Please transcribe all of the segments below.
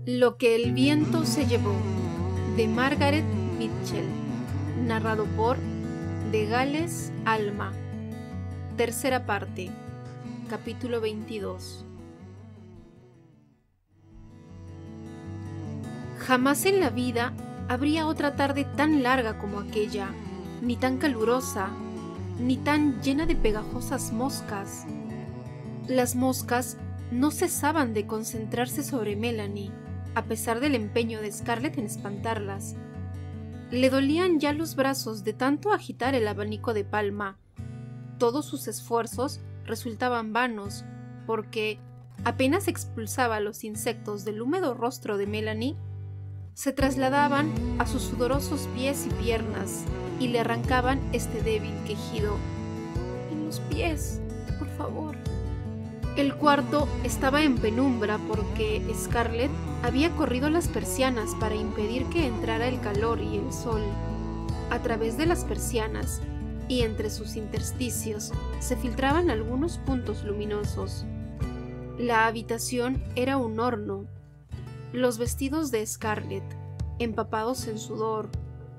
Lo que el viento se llevó, de Margaret Mitchell, narrado por De Gales Alma. Tercera parte, capítulo 22. Jamás en la vida habría otra tarde tan larga como aquella, ni tan calurosa, ni tan llena de pegajosas moscas. Las moscas no cesaban de concentrarse sobre Melanie, a pesar del empeño de Scarlett en espantarlas. Le dolían ya los brazos de tanto agitar el abanico de palma. Todos sus esfuerzos resultaban vanos, porque apenas expulsaba los insectos del húmedo rostro de Melanie, se trasladaban a sus sudorosos pies y piernas y le arrancaban este débil quejido. «En los pies, por favor». El cuarto estaba en penumbra porque Scarlett había corrido las persianas para impedir que entrara el calor y el sol. A través de las persianas y entre sus intersticios se filtraban algunos puntos luminosos. La habitación era un horno. Los vestidos de Scarlett, empapados en sudor,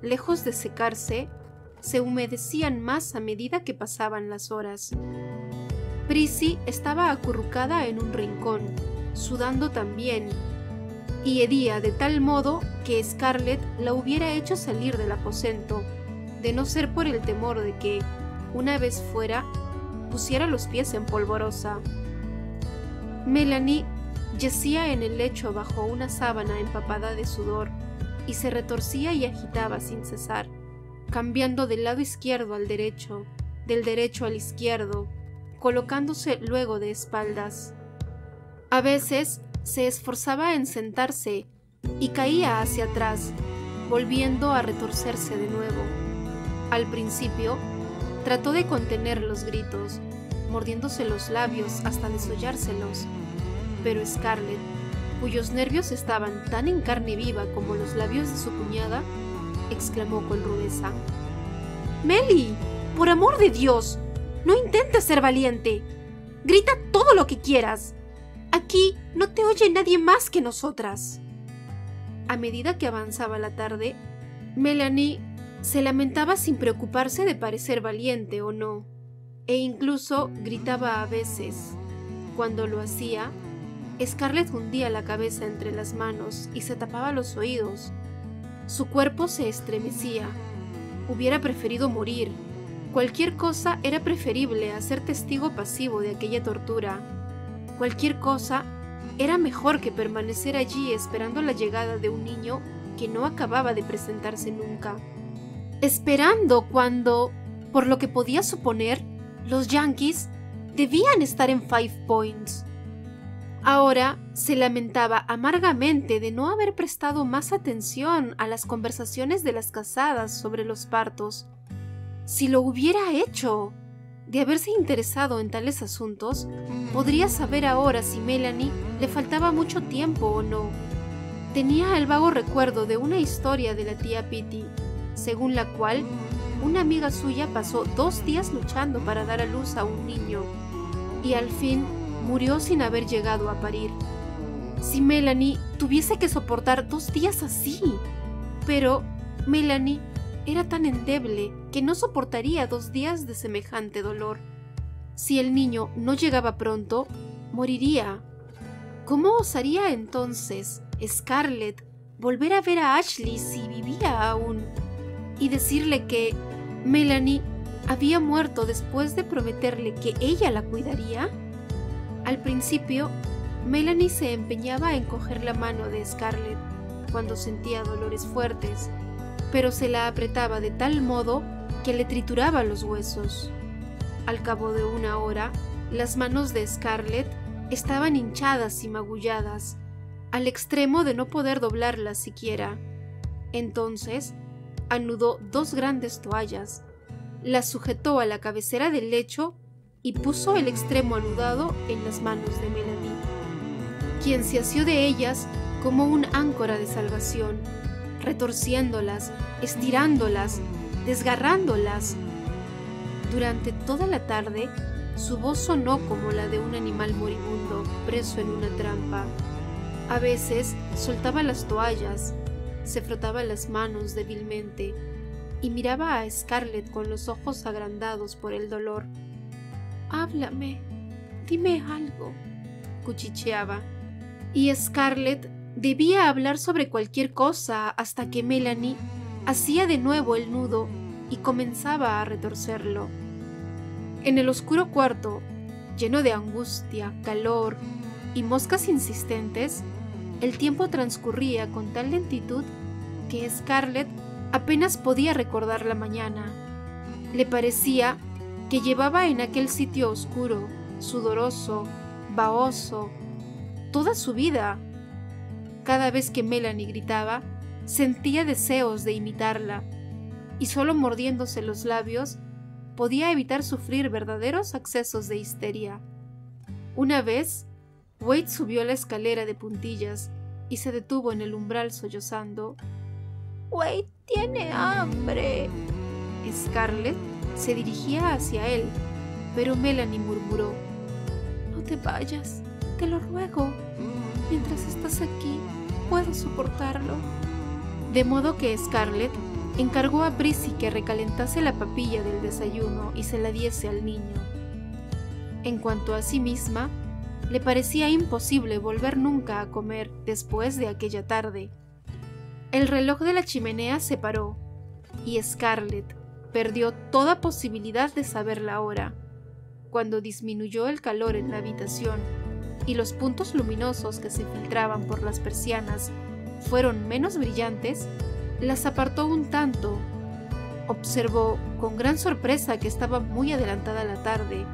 lejos de secarse, se humedecían más a medida que pasaban las horas. Prissy estaba acurrucada en un rincón, sudando también, y hedía de tal modo que Scarlett la hubiera hecho salir del aposento, de no ser por el temor de que, una vez fuera, pusiera los pies en polvorosa. Melanie yacía en el lecho bajo una sábana empapada de sudor y se retorcía y agitaba sin cesar, cambiando del lado izquierdo al derecho, del derecho al izquierdo, colocándose luego de espaldas. A veces se esforzaba en sentarse y caía hacia atrás, volviendo a retorcerse de nuevo. Al principio, trató de contener los gritos, mordiéndose los labios hasta desollárselos, pero Scarlett, cuyos nervios estaban tan en carne viva como los labios de su cuñada, exclamó con rudeza: «Melly, por amor de Dios, no intentes ser valiente. Grita todo lo que quieras. Aquí no te oye nadie más que nosotras». A medida que avanzaba la tarde, Melanie se lamentaba sin preocuparse de parecer valiente o no, e incluso gritaba a veces. Cuando lo hacía, Scarlett hundía la cabeza entre las manos y se tapaba los oídos. Su cuerpo se estremecía. Hubiera preferido morir. Cualquier cosa era preferible a ser testigo pasivo de aquella tortura. Cualquier cosa era mejor que permanecer allí esperando la llegada de un niño que no acababa de presentarse nunca. Esperando cuando, por lo que podía suponer, los Yankees debían estar en Five Points. Ahora se lamentaba amargamente de no haber prestado más atención a las conversaciones de las casadas sobre los partos. Si lo hubiera hecho, de haberse interesado en tales asuntos, podría saber ahora si Melanie le faltaba mucho tiempo o no. Tenía el vago recuerdo de una historia de la tía Pitty, según la cual una amiga suya pasó 2 días luchando para dar a luz a un niño, y al fin murió sin haber llegado a parir. Si Melanie tuviese que soportar 2 días así, pero Melanie era tan endeble que no soportaría 2 días de semejante dolor. Si el niño no llegaba pronto, moriría. ¿Cómo osaría entonces Scarlett volver a ver a Ashley si vivía aún y decirle que Melanie había muerto después de prometerle que ella la cuidaría? Al principio, Melanie se empeñaba en coger la mano de Scarlett cuando sentía dolores fuertes, pero se la apretaba de tal modo que le trituraba los huesos. Al cabo de 1 hora, las manos de Scarlett estaban hinchadas y magulladas, al extremo de no poder doblarlas siquiera. Entonces, anudó 2 grandes toallas, las sujetó a la cabecera del lecho y puso el extremo anudado en las manos de Melanie, quien se asió de ellas como un áncora de salvación, retorciéndolas, estirándolas, desgarrándolas. Durante toda la tarde, su voz sonó como la de un animal moribundo preso en una trampa. A veces soltaba las toallas, se frotaba las manos débilmente y miraba a Scarlett con los ojos agrandados por el dolor. «Háblame, dime algo», cuchicheaba. Y Scarlett debía hablar sobre cualquier cosa hasta que Melanie hacía de nuevo el nudo y comenzaba a retorcerlo. En el oscuro cuarto, lleno de angustia, calor y moscas insistentes, el tiempo transcurría con tal lentitud que Scarlett apenas podía recordar la mañana. Le parecía que llevaba en aquel sitio oscuro, sudoroso, vahoso, toda su vida. Cada vez que Melanie gritaba, sentía deseos de imitarla, y solo mordiéndose los labios podía evitar sufrir verdaderos accesos de histeria. Una vez, Wade subió la escalera de puntillas y se detuvo en el umbral sollozando. «Wade tiene hambre». Scarlett se dirigía hacia él, pero Melanie murmuró: «No te vayas, te lo ruego. Mientras estás aquí, puedo soportarlo». De modo que Scarlett encargó a Prissy que recalentase la papilla del desayuno y se la diese al niño. En cuanto a sí misma, le parecía imposible volver nunca a comer después de aquella tarde. El reloj de la chimenea se paró, y Scarlett perdió toda posibilidad de saber la hora. Cuando disminuyó el calor en la habitación y los puntos luminosos que se filtraban por las persianas fueron menos brillantes, las apartó un tanto. Observó con gran sorpresa que estaba muy adelantada la tarde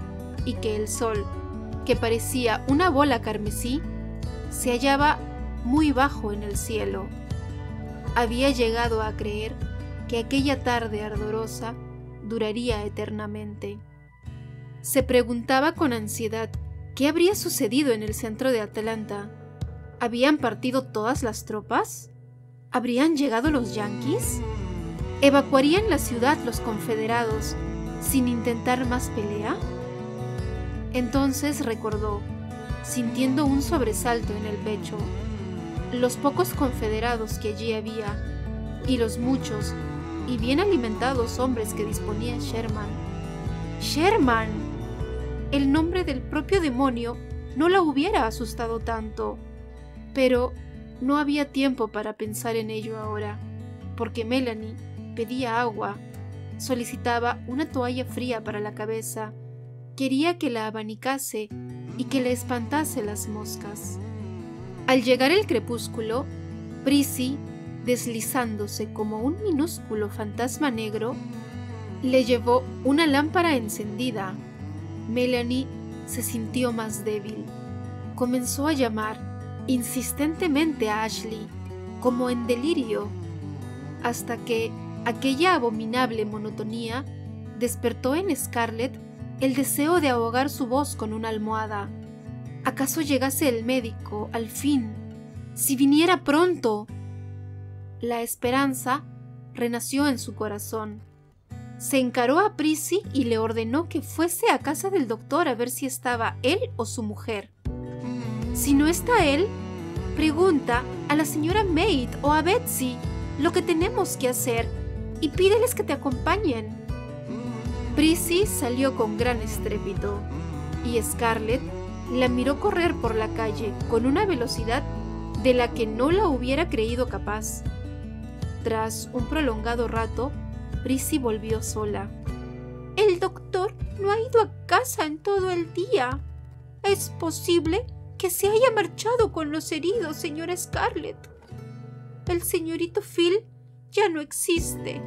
y que el sol, que parecía una bola carmesí, se hallaba muy bajo en el cielo. Había llegado a creer que aquella tarde ardorosa duraría eternamente. Se preguntaba con ansiedad qué habría sucedido en el centro de Atlanta. ¿Habían partido todas las tropas? ¿Habrían llegado los yanquis? ¿Evacuarían la ciudad los confederados sin intentar más pelea? Entonces recordó, sintiendo un sobresalto en el pecho, los pocos confederados que allí había y los muchos y bien alimentados hombres que disponía Sherman. ¡Sherman! El nombre del propio demonio no la hubiera asustado tanto, pero no había tiempo para pensar en ello ahora, porque Melanie pedía agua, solicitaba una toalla fría para la cabeza, quería que la abanicase y que le espantase las moscas. Al llegar el crepúsculo, Prissy, deslizándose como un minúsculo fantasma negro, le llevó una lámpara encendida. Melanie se sintió más débil. Comenzó a llamar insistentemente a Ashley, como en delirio, hasta que aquella abominable monotonía despertó en Scarlett el deseo de ahogar su voz con una almohada. ¿Acaso llegase el médico, al fin? ¡Si viniera pronto! La esperanza renació en su corazón. Se encaró a Prissy y le ordenó que fuese a casa del doctor a ver si estaba él o su mujer. Si no está él, pregunta a la señora Maid o a Betsy lo que tenemos que hacer y pídeles que te acompañen. Prissy salió con gran estrépito y Scarlett la miró correr por la calle con una velocidad de la que no la hubiera creído capaz. Tras un prolongado rato, Prissy volvió sola. «El doctor no ha ido a casa en todo el día. ¿Es posible que se haya marchado con los heridos, señora Scarlett? El señorito Phil ya no existe».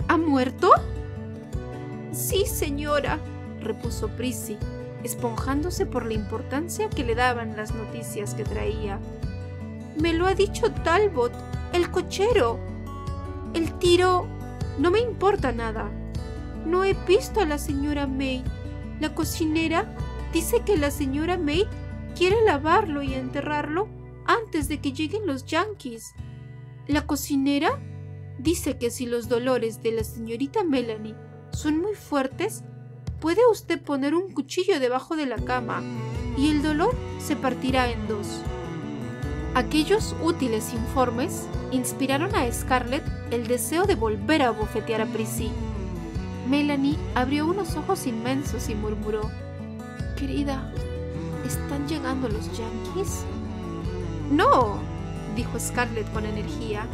«¿Ha muerto?» «Sí, señora», repuso Prissy, esponjándose por la importancia que le daban las noticias que traía. «Me lo ha dicho Talbot, el cochero. El tiro no me importa nada. No he visto a la señora Maid. La cocinera dice que la señora Maid quiere lavarlo y enterrarlo antes de que lleguen los yanquis. La cocinera dice que si los dolores de la señorita Melanie son muy fuertes, puede usted poner un cuchillo debajo de la cama y el dolor se partirá en dos». Aquellos útiles informes inspiraron a Scarlett el deseo de volver a bofetear a Prissy. Melanie abrió unos ojos inmensos y murmuró: «Querida, ¿están llegando los yankees?» «No», dijo Scarlett con energía.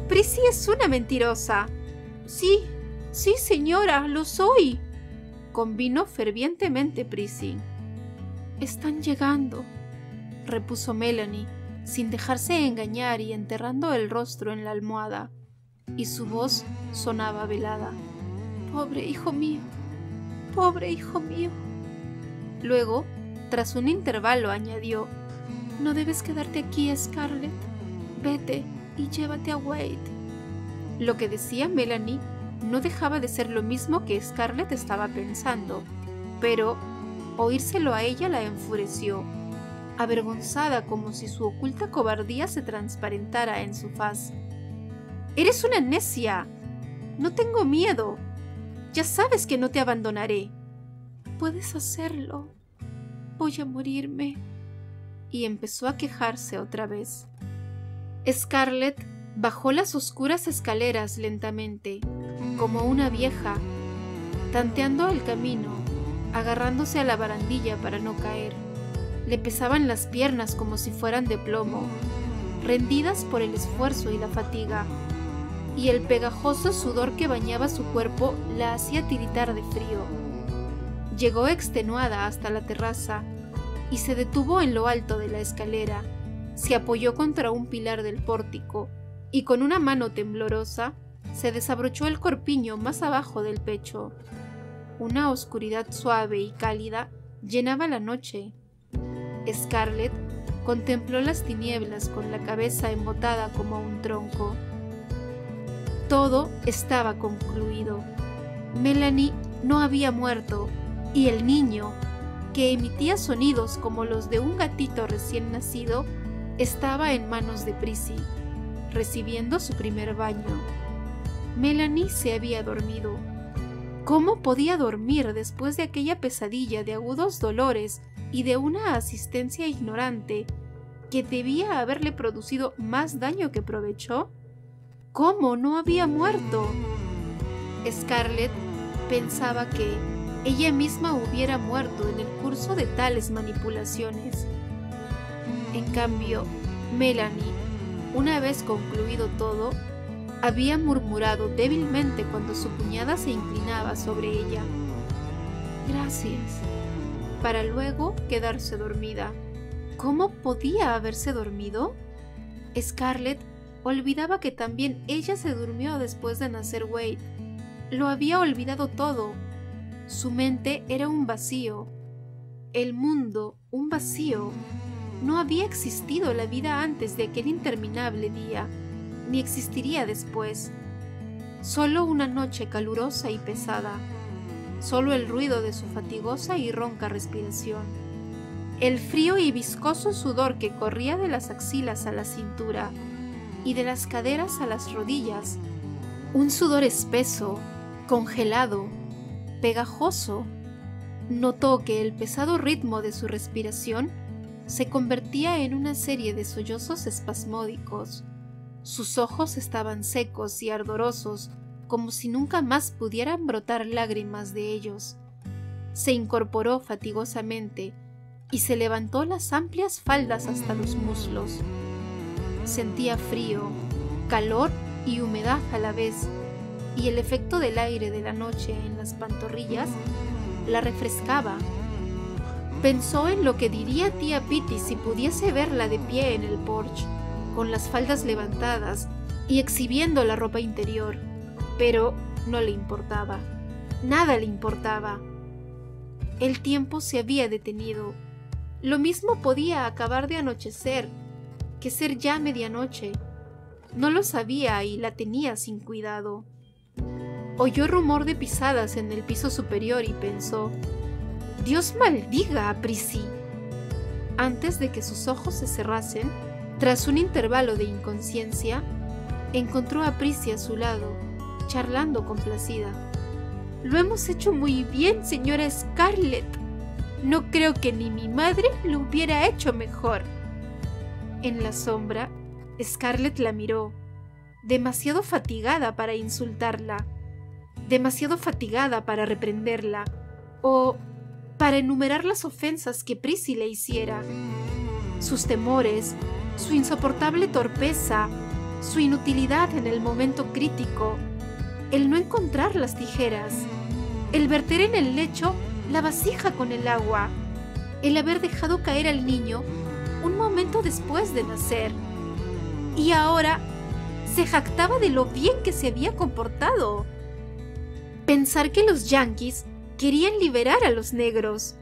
«Prissy es una mentirosa». «Sí, sí, señora, lo soy», convino fervientemente Prissy. «Están llegando», repuso Melanie, sin dejarse engañar y enterrando el rostro en la almohada, y su voz sonaba velada. «Pobre hijo mío, pobre hijo mío». Luego, tras un intervalo, añadió: «No debes quedarte aquí, Scarlett. Vete y llévate a Wade». Lo que decía Melanie no dejaba de ser lo mismo que Scarlett estaba pensando, pero oírselo a ella la enfureció, avergonzada como si su oculta cobardía se transparentara en su faz. «¡Eres una necia! No tengo miedo. Ya sabes que no te abandonaré». «Puedes hacerlo. Voy a morirme». Y empezó a quejarse otra vez. Scarlett bajó las oscuras escaleras lentamente, como una vieja, tanteando el camino, agarrándose a la barandilla para no caer. Le pesaban las piernas como si fueran de plomo, rendidas por el esfuerzo y la fatiga, y el pegajoso sudor que bañaba su cuerpo la hacía tiritar de frío. Llegó extenuada hasta la terraza y se detuvo en lo alto de la escalera. Se apoyó contra un pilar del pórtico y con una mano temblorosa se desabrochó el corpiño más abajo del pecho. Una oscuridad suave y cálida llenaba la noche. Scarlett contempló las tinieblas con la cabeza embotada como un tronco. Todo estaba concluido. Melanie no había muerto, y el niño, que emitía sonidos como los de un gatito recién nacido, estaba en manos de Prissy, recibiendo su primer baño. Melanie se había dormido. ¿Cómo podía dormir después de aquella pesadilla de agudos dolores y de una asistencia ignorante que debía haberle producido más daño que provecho? ¿Cómo no había muerto? Scarlett pensaba que ella misma hubiera muerto en el curso de tales manipulaciones. En cambio, Melanie, una vez concluido todo, había murmurado débilmente cuando su cuñada se inclinaba sobre ella: «Gracias», para luego quedarse dormida. ¿Cómo podía haberse dormido? Scarlett olvidaba que también ella se durmió después de nacer Wade. Lo había olvidado todo. Su mente era un vacío. El mundo, un vacío. No había existido la vida antes de aquel interminable día, ni existiría después. Solo una noche calurosa y pesada. Solo el ruido de su fatigosa y ronca respiración. El frío y viscoso sudor que corría de las axilas a la cintura y de las caderas a las rodillas. Un sudor espeso, congelado, pegajoso. Notó que el pesado ritmo de su respiración se convertía en una serie de sollozos espasmódicos. Sus ojos estaban secos y ardorosos, como si nunca más pudieran brotar lágrimas de ellos. Se incorporó fatigosamente y se levantó las amplias faldas hasta los muslos. Sentía frío, calor y humedad a la vez, y el efecto del aire de la noche en las pantorrillas la refrescaba. Pensó en lo que diría tía Pitty si pudiese verla de pie en el porche, con las faldas levantadas y exhibiendo la ropa interior, pero no le importaba. Nada le importaba. El tiempo se había detenido. Lo mismo podía acabar de anochecer que ser ya medianoche. No lo sabía y la tenía sin cuidado. Oyó rumor de pisadas en el piso superior y pensó: «Dios maldiga a Prissy». Antes de que sus ojos se cerrasen, tras un intervalo de inconsciencia, encontró a Prissy a su lado, charlando complacida. «Lo hemos hecho muy bien, señora Scarlett. No creo que ni mi madre lo hubiera hecho mejor». En la sombra, Scarlett la miró, demasiado fatigada para insultarla, demasiado fatigada para reprenderla o para enumerar las ofensas que Prissy le hiciera. Sus temores, su insoportable torpeza, su inutilidad en el momento crítico, el no encontrar las tijeras, el verter en el lecho la vasija con el agua, el haber dejado caer al niño un momento después de nacer. Y ahora se jactaba de lo bien que se había comportado. Pensar que los yanquis querían liberar a los negros.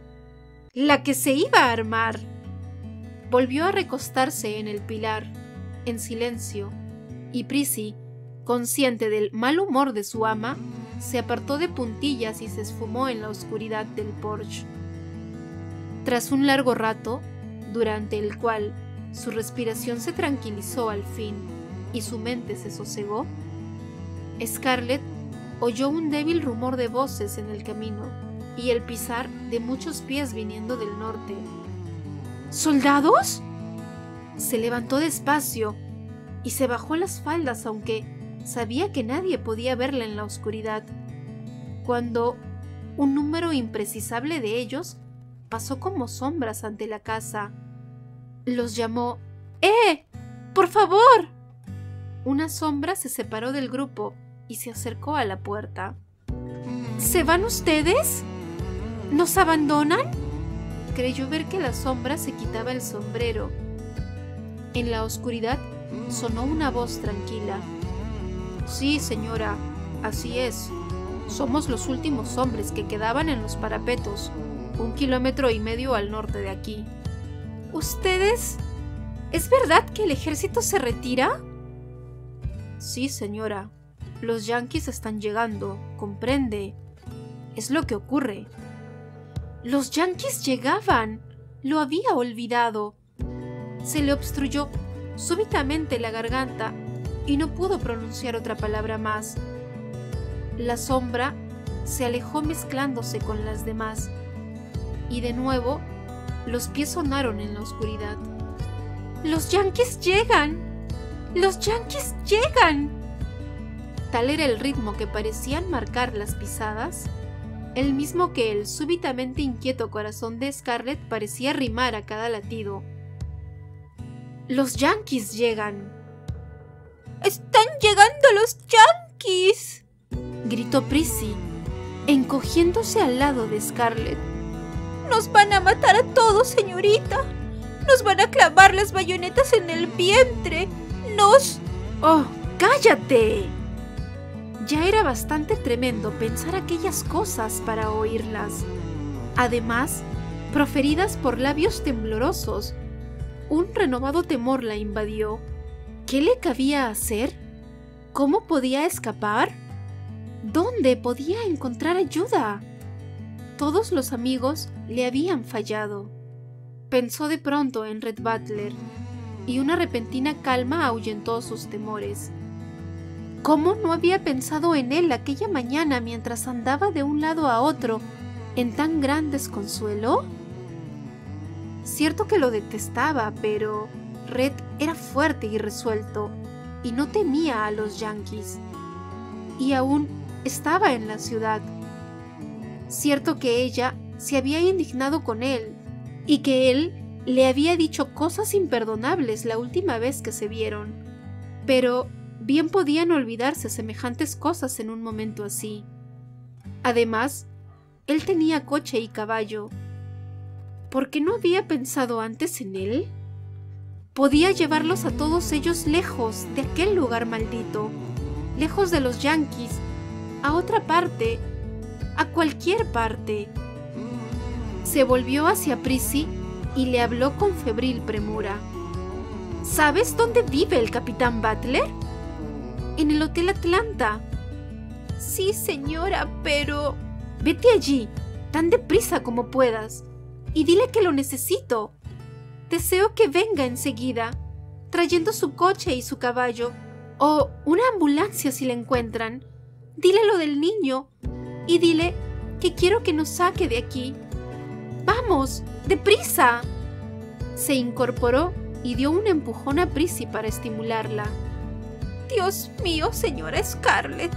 La que se iba a armar. Volvió a recostarse en el pilar, en silencio, y Prissy, consciente del mal humor de su ama, se apartó de puntillas y se esfumó en la oscuridad del porche. Tras un largo rato, durante el cual su respiración se tranquilizó al fin y su mente se sosegó, Scarlett oyó un débil rumor de voces en el camino y el pisar de muchos pies viniendo del norte. ¿Soldados? Se levantó despacio y se bajó las faldas, aunque sabía que nadie podía verla en la oscuridad, cuando un número imprecisable de ellos pasó como sombras ante la casa. Los llamó. ¡Por favor! Una sombra se separó del grupo y se acercó a la puerta. ¿Se van ustedes? ¿Nos abandonan? Creyó ver que la sombra se quitaba el sombrero. En la oscuridad sonó una voz tranquila. Sí, señora, así es. Somos los últimos hombres que quedaban en los parapetos, 1,5 kilómetros al norte de aquí. ¿Ustedes? ¿Es verdad que el ejército se retira? Sí, señora. Los yanquis están llegando, ¿comprende? Es lo que ocurre. Los yanquis llegaban. Lo había olvidado. Se le obstruyó súbitamente la garganta y no pudo pronunciar otra palabra más. La sombra se alejó mezclándose con las demás, y de nuevo los pies sonaron en la oscuridad. ¡Los yanquis llegan! ¡Los yanquis llegan! Tal era el ritmo que parecían marcar las pisadas, el mismo que el súbitamente inquieto corazón de Scarlett parecía rimar a cada latido. ¡Los yanquis llegan! ¡Están llegando los yanquis!, gritó Prissy, encogiéndose al lado de Scarlett. ¡Nos van a matar a todos, señorita! ¡Nos van a clavar las bayonetas en el vientre! ¡Nos... ¡Oh, cállate! Ya era bastante tremendo pensar aquellas cosas para oírlas. Además, proferidas por labios temblorosos, un renovado temor la invadió. ¿Qué le cabía hacer? ¿Cómo podía escapar? ¿Dónde podía encontrar ayuda? Todos los amigos le habían fallado. Pensó de pronto en Red Butler, y una repentina calma ahuyentó sus temores. ¿Cómo no había pensado en él aquella mañana mientras andaba de un lado a otro en tan gran desconsuelo? Cierto que lo detestaba, pero Red era fuerte y resuelto, y no temía a los yanquis. Y aún estaba en la ciudad. Cierto que ella se había indignado con él, y que él le había dicho cosas imperdonables la última vez que se vieron, pero bien podían olvidarse semejantes cosas en un momento así. Además, él tenía coche y caballo. ¿Por qué no había pensado antes en él? Podía llevarlos a todos ellos lejos de aquel lugar maldito, lejos de los yanquis, a otra parte, a cualquier parte. Se volvió hacia Prissy y le habló con febril premura. ¿Sabes dónde vive el capitán Butler? En el Hotel Atlanta. Sí, señora, pero... Vete allí, tan deprisa como puedas, y dile que lo necesito. Deseo que venga enseguida, trayendo su coche y su caballo, o una ambulancia si la encuentran. Dile lo del niño, y dile que quiero que nos saque de aquí. ¡Vamos, deprisa! Se incorporó y dio un empujón a Prissy para estimularla. «Dios mío, señora Scarlett,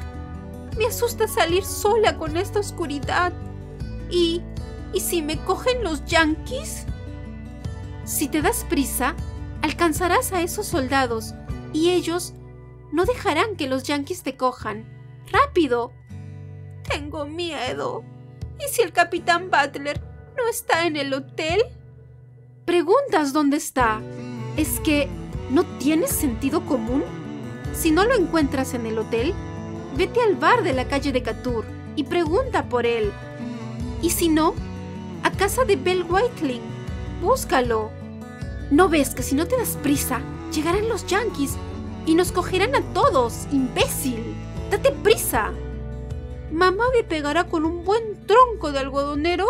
me asusta salir sola con esta oscuridad. ¿Y si me cogen los yanquis?» «Si te das prisa, alcanzarás a esos soldados y ellos no dejarán que los yanquis te cojan. ¡Rápido!». «Tengo miedo. ¿Y si el capitán Butler no está en el hotel?». «¿Preguntas dónde está? ¿Es que no tienes sentido común? Si no lo encuentras en el hotel, vete al bar de la calle de Catur y pregunta por él. Y si no, a casa de Bell Whiteling. Búscalo. ¿No ves que si no te das prisa, llegarán los yanquis y nos cogerán a todos, imbécil? ¡Date prisa! Mamá me pegará con un buen tronco de algodonero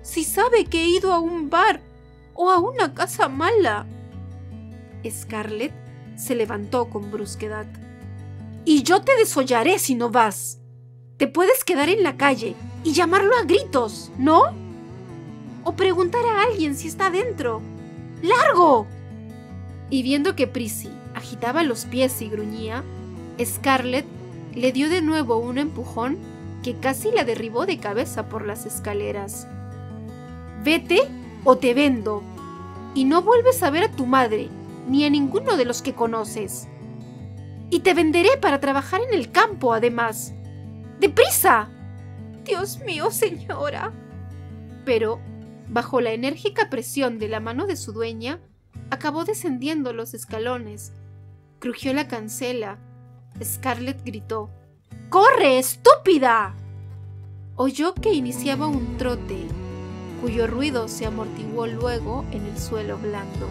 si sabe que he ido a un bar o a una casa mala». Scarlett se levantó con brusquedad. «Y yo te desollaré si no vas. Te puedes quedar en la calle y llamarlo a gritos, ¿no? O preguntar a alguien si está dentro. ¡Largo!». Y viendo que Prissy agitaba los pies y gruñía, Scarlett le dio de nuevo un empujón que casi la derribó de cabeza por las escaleras. «Vete o te vendo, y no vuelves a ver a tu madre ni a ninguno de los que conoces. Y te venderé para trabajar en el campo, además. ¡Deprisa!». «Dios mío, señora». Pero, bajo la enérgica presión de la mano de su dueña, acabó descendiendo los escalones. Crujió la cancela. Scarlett gritó: «¡Corre, estúpida!». Oyó que iniciaba un trote, cuyo ruido se amortiguó luego en el suelo blando.